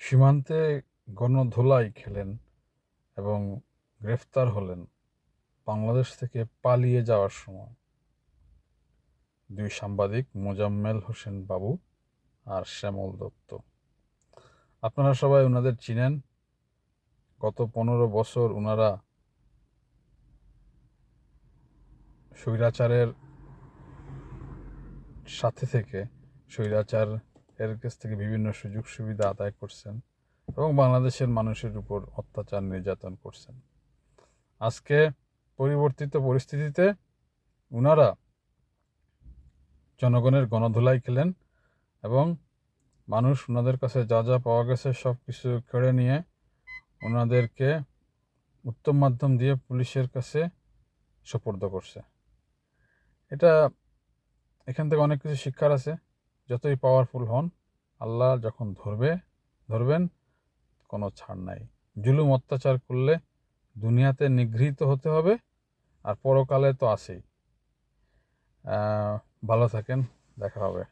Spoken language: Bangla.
সীমান্তে গণধোলাই খেলেন এবং গ্রেফতার হলেন বাংলাদেশ থেকে পালিয়ে যাওয়ার সময় দুই সাংবাদিক মোজাম্মেল হোসেন বাবু আর শ্যামল দত্ত। আপনারা সবাই ওনাদের চিনেন। গত 15 বছর ওনারা স্বৈরাচারের সাথে থেকে স্বৈরাচার এর কাছ থেকে বিভিন্ন সুযোগ সুবিধা আদায় করছেন এবং বাংলাদেশের মানুষের উপর অত্যাচার নির্যাতন করছেন। আজকে পরিবর্তিত পরিস্থিতিতে ওনারা জনগণের গণধোলাই খেলেন এবং মানুষ ওনাদের কাছে যা যা পাওয়া গেছে সব কিছু কেড়ে নিয়ে ওনাদেরকে উত্তম মাধ্যম দিয়ে পুলিশের কাছে সোপর্দ করছে। এখান থেকে অনেক কিছু শিক্ষার আছে। যতই পাওয়ারফুল হন, আল্লাহ যখন ধরবেন কোনো ছাড় নাই। জুলুম অত্যাচার করলে দুনিয়াতে নিগৃহীত হতে হবে, আর পরকালে তো আছেই। ভালো থাকেন, দেখা হবে।